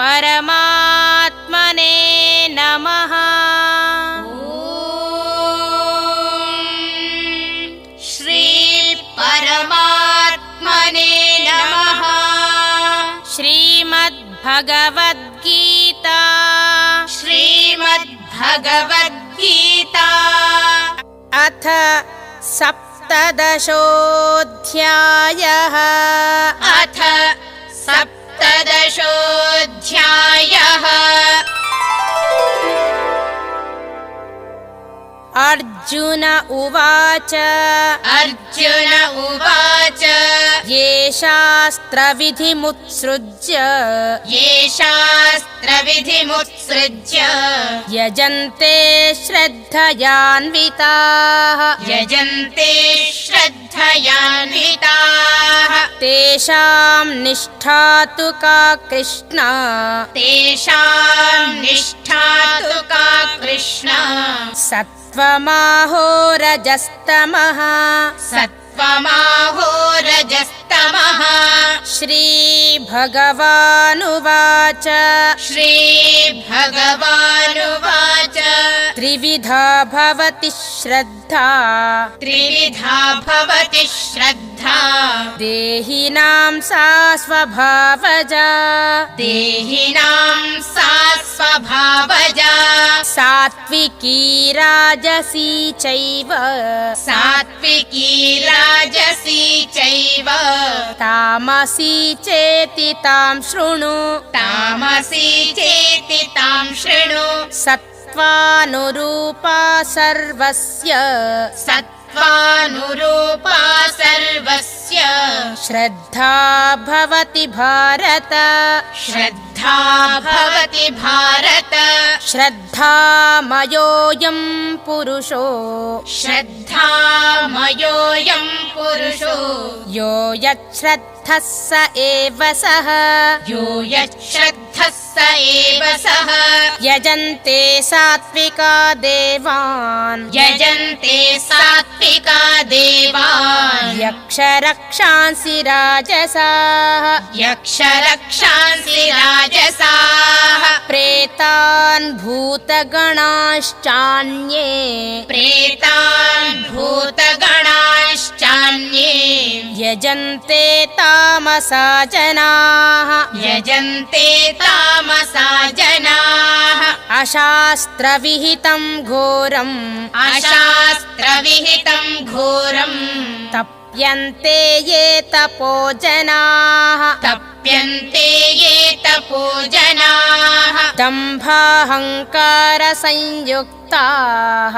परमात्मने नमः। श्री परमात्मने नमः। श्रीमद्भगवद्गीता श्रीमद्भगवद्गीता अथ सप्तदशोऽध्यायः। अथ सप्तदशोऽध्यायः। अर्जुन उवाच अर्जुन उवाच ये शास्त्रविधिमुत्सृज्य यजन्ते श्रद्धयान्विताः तेषां निष्ठा तु का कृष्ण सत्त्वमाहो रजस्तमः श्रीभगवानुवाच त्रिविधा भवति श्रद्धा देहिनां सा स्वभावजा सात्विकी राजसी चैव तामसी चेति तां शृणु सत्त्वानुरूपा सर्वस्य श्रद्धा भवति भारत श्रद्धामयोऽयं पुरुषो यो यच्छ्रद्धः स एव सः यजन्ते सात्विका देवान् यक्षरक्षांसि राजसाः प्रेतान् भूतगणाश्चान्ये यजन्ते तामसा जनाः अशास्त्रविहितं घोरं तप्यन्ते ये तपो जनाः दम्भाहंकार संयुक्ताः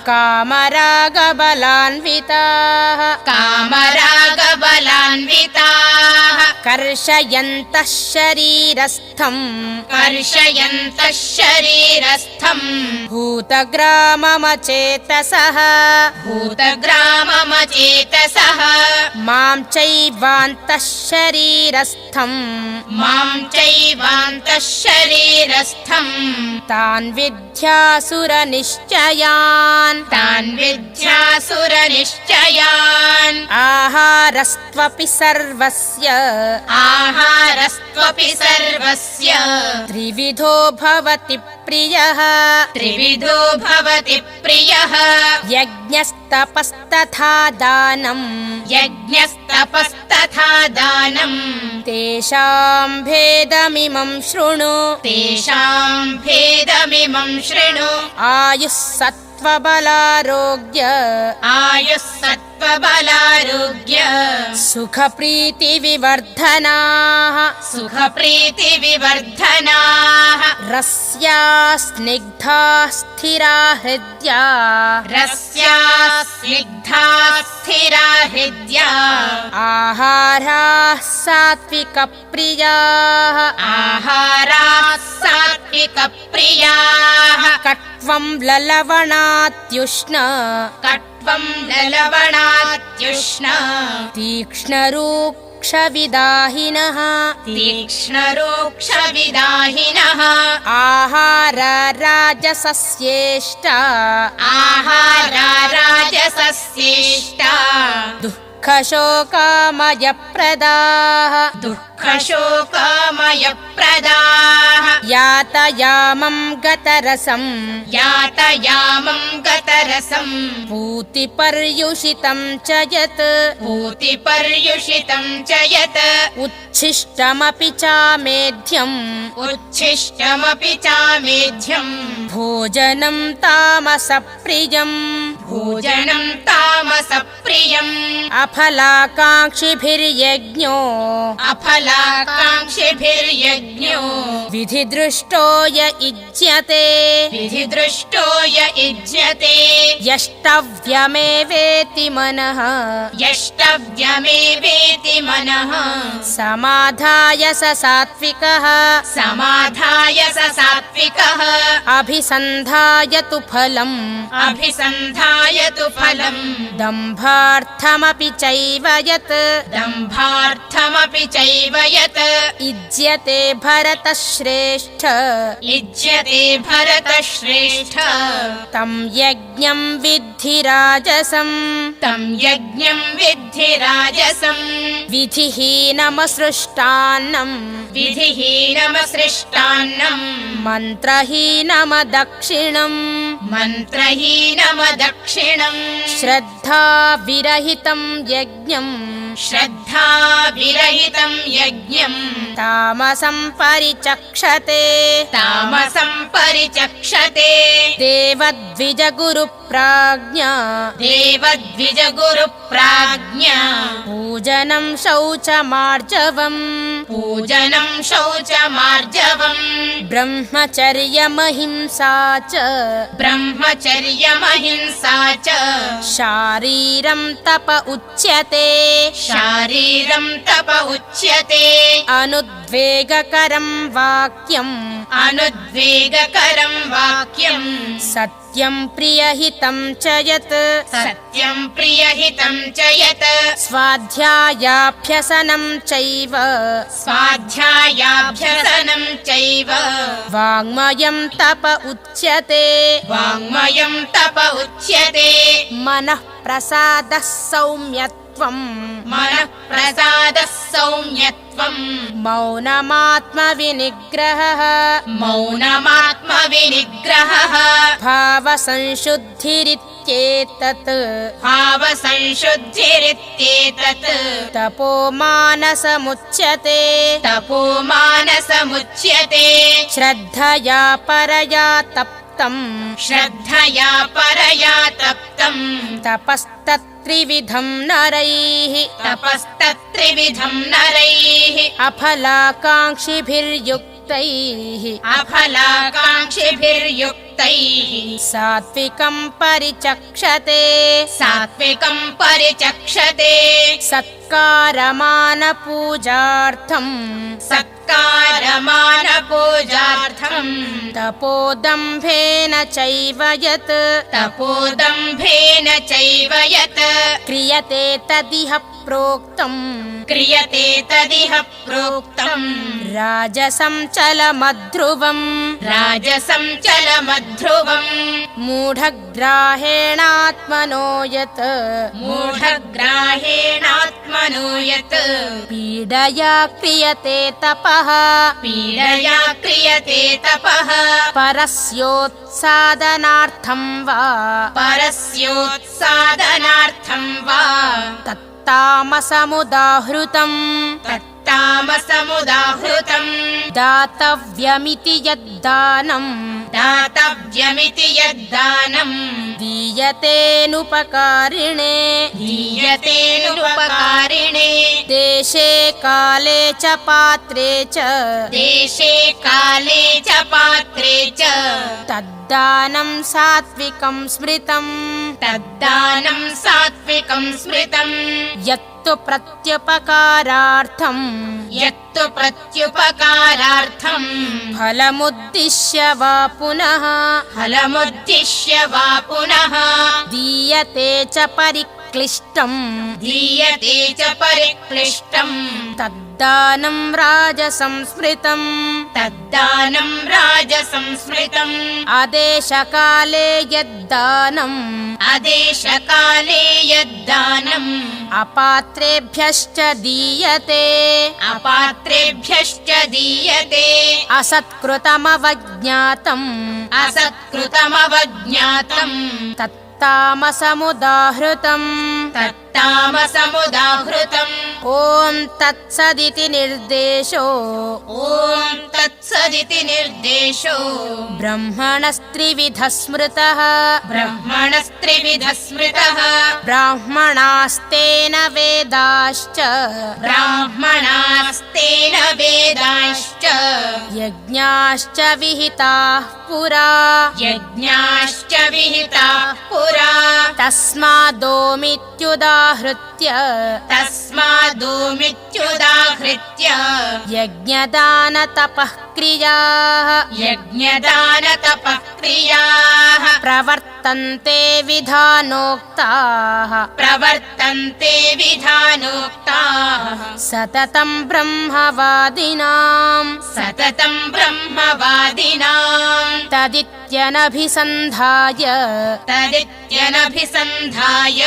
कामरागबलान्विताः कर्षयन्तः शरीरस्थं भूतग्राममचेतसः मां चैवान्तः शरीरस्थं तान् विद्यासुरनिश्चयान् आहारस्त्वपि सर्वस्य त्रिविधो भवति प्रियः यज्ञस्तपस्तथा दानं तेषां भेदमिमं शृणु आयुः सत्त्वबलारोग्य सुखप्रीतिविवर्धनाः रस्या स्निग्धा स्थिरा हृद्या आहाराः सात्विकप्रियाः कट्वं ललवणात्युष्ण तीक्ष्णरूक्षविदाहिनः आहार राजसस्येष्टा दुःखशोकामयप्रदाः दुःखशोकामयप्रदाः यातयामं गतरसं यातयामं गतरसम् पूतिपर्युषितं च यत् पूतिपर्युषितं च यत् उच्छिष्टमपि चामेध्यम् उच्छिष्टमपि चामेध्यम् भोजनं तामसप्रियम् भोजनं तामसप्रियम् अफलाकाङ्क्षिभिर्यज्ञो अफलाकाङ्क्षिभिर्यज्ञो विधिदृष्टो य इज्यते विधिदृष्टो य युज्यते यष्टव्यमेवेति मनः यष्टव्यमेवेति मनः समाधाय स सात्विकः समाधाय स सात्विकः अभिसन्धाय तु फलम् अभिसन्धाय तु फलम् दम्भार्थमपि चैव यत् दम्भार्थमपि चैव यत् इज्यते भरतश्रेष्ठ युज्यते भरतश्रेष्ठ तं यज्ञं विद्धि राजसम् तं यज्ञं विद्धि राजसम् विधिहीनमसृष्टान्नम् विधिहीनमसृष्टान्नम् मन्त्रहीनमदक्षिणम् मन्त्रहीनमदक्षिणम् श्रद्धाविरहितं यज्ञम् श्रद्धाविरहितं यज्ञम् तामसं परिचक्षते तामसं परिचक्षते देवद्विजगुरुप्राज्ञा देवद्विजगुरुप्राज्ञा पूजनं शौचमार्जवम् पूजनं शौचमार्जवम् ब्रह्मचर्यमहिंसा च ब्रह्मचर्यमहिंसा च शारीरं तप उच्यते शारीरं तप उच्यते अनुद्वेगकरं वाक्यम् अनुद्वेगकरं वाक्यम् सत्यं प्रियहितं च यत् सत्यं प्रियहितं च यत् स्वाध्यायाभ्यसनं चैव स्वाध्यायाभ्यसनं चैव वाङ्मयं तप उच्यते वाङ्मयं तप उच्यते मनः प्रसादः सौम्यत्वम् मनः प्रसादः सौम्यत्वम् मौनमात्मविनिग्रहः मौनमात्मविनिग्रहः भावसंशुद्धिरित्येतत् भावसंशुद्धिरित्येतत् तपोमानसमुच्यते तपोमानसमुच्यते श्रद्धया परया तप्तम् श्रद्धया परया तप्तम् तपस्तत्त्रिविधं नरैः तपस्तत्त्रिविधं नरैः अफलाकाङ्क्षिभिर्युक्तैः अफलाकाङ्क्षिभिर्युक्तैः सात्विकं परिचक्षते सात्विकं परिचक्षते सत्कारमानपूजार्थम् सत्कारमानपूजार्थम् तपोदम्भेन चैव यत् तपोदम्भेन चैव यत् क्रियते तदिह प्रोक्तम् क्रियते तदिह प्रोक्तम् राजसं चलमध्रुवम् राजसं चलमध्रुवम् मूढग्राहेणात्मनो यत् मूढग्राहेणात्मनो यत् पीडया क्रियते तपः पीडया क्रियते तपः परस्योत्सादनार्थं वा परस्योत्सादनार्थं वा तत्तामसमुदाहृतम् तत्तामसमुदाहृतम् दातव्यमिति यद्दानम् दातव्यमिति यद्दानम् दीयतेनुपकारिणे दीयतेनुपकारिणे देशे काले च पात्रे च देशे काले च पात्रे च तद्दानं सात्विकं स्मृतम् तद्दानं सात्विकं स्मृतम् यत्तु प्रत्युपकारार्थम् यत्तु यत्तु प्रत्युपकारार्थम् फलमुद्दिश्य वा पुनः फलमुद्दिश्य वा पुनः दीयते च परिक्लिष्टम् दीयते च परिक्लिष्टम् तद्दानं राजसंस्मृतम् तद्दानं राजसंस्मृतम् आदेशकाले यद्दानम् आदेशकाले यद्दानम् अपात्रेभ्यश्च दीयते अपात्रेभ्यश्च दीयते असत्कृतमवज्ञातम् असत्कृतमवज्ञातम् तत्तामसमुदाहृतम् तत्तामसमुदाहृतम् ॐ तत्सदिति निर्देशो ॐ तत्सदिति निर्देशो ब्रह्मणस्त्रिविधः स्मृतः ब्रह्मणस्त्रिविधः स्मृतः ब्राह्मणास्तेन वेदाश्च ब्राह्मणास्तेन वेदाश्च यज्ञाश्च विहिताः पुरा यज्ञाश्च विहिताः पुरा तस्मादोमित्युदाहृत्य तस्मादोमित्युदाहृत्य यज्ञदानतपः क्रियाः यज्ञदानतपः क्रियाः प्रवर्तन्ते विधानोक्ताः प्रवर्तन्ते विधानोक्ताः सततं ब्रह्मवादिनां सततं ब्रह्मवादिनां तदित्यनभिसन्धाय तदित्यनभिसन्धाय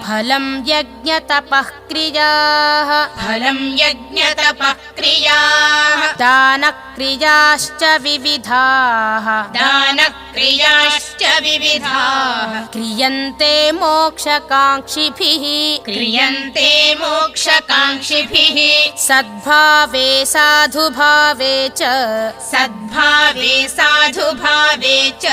फलं यज्ञतपः क्रियाः फलं यज्ञतपः क्रियाः दानक्रियाश्च विविधाः दानक्रियाश्च विविधाः क्रियन्ते मोक्षकाङ्क्षिभिः क्रियन्ते मोक्षकाङ्क्षिभिः सद्भावे साधुभावे च सद्भावे साधुभावे च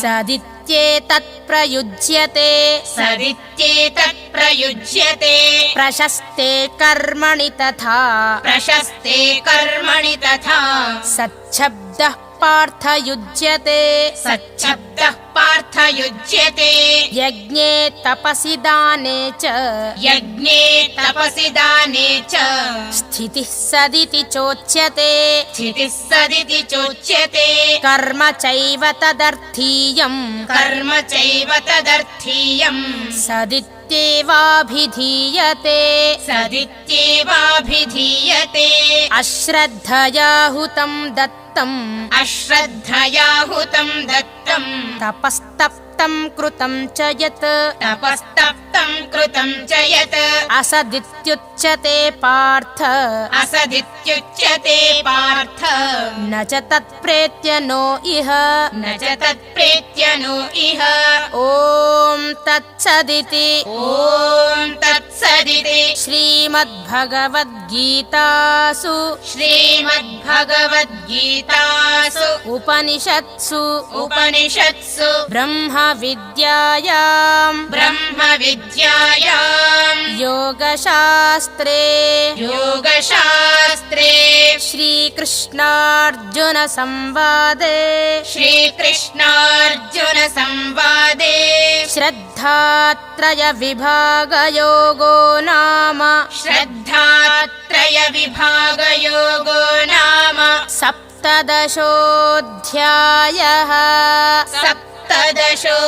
सदित्येतत् प्रयुज्यते सदित्येतत् प्रयुज्यते प्रशस्ते कर्मणि तथा प्रशस्ते कर्मणि तथा सच्छब्दः पार्थयुज्यते सच्छब्दः पार्थयुज्यते यज्ञे तपसि दाने च यज्ञे तपसि दाने च स्थितिः सदिति चोच्यते स्थितिः सदिति चोच्यते कर्म चैव तदर्थीयम् कर्म चैव तदर्थीयम् सदित्येवाभिधीयते सदित्येवाभिधीयते अश्रद्धया हुतं दत्तम् अश्रद्धया हुतं दत्तं तपस्तप्तं कृतं च यत् तपस्तप्तं कृतं च यत् असदित्युच्यते पार्थ असदित्युच्यते पार्थ न च तत्प्रेत्य नो इह न च तत्प्रेत्य नो इह ॐ तत्सदिति ॐ तत्सदिति श्रीमद्भगवद्गीतासु श्रीमद्भगवद्गीतासु उपनिषत्सु उपनिषत्सु ब्रह्मविद्यायां ब्रह्मविद्यायां योगशास्त्रे योगशास्त्रे श्रीकृष्णार्जुनसंवादे श्रीकृष्णार्जुनसंवादे श्रद्धात्रयविभागयोगो नाम श्रद्धात्रयविभागयोगो नाम सप्तदशोऽध्यायः सप्तदशोऽध्यायः।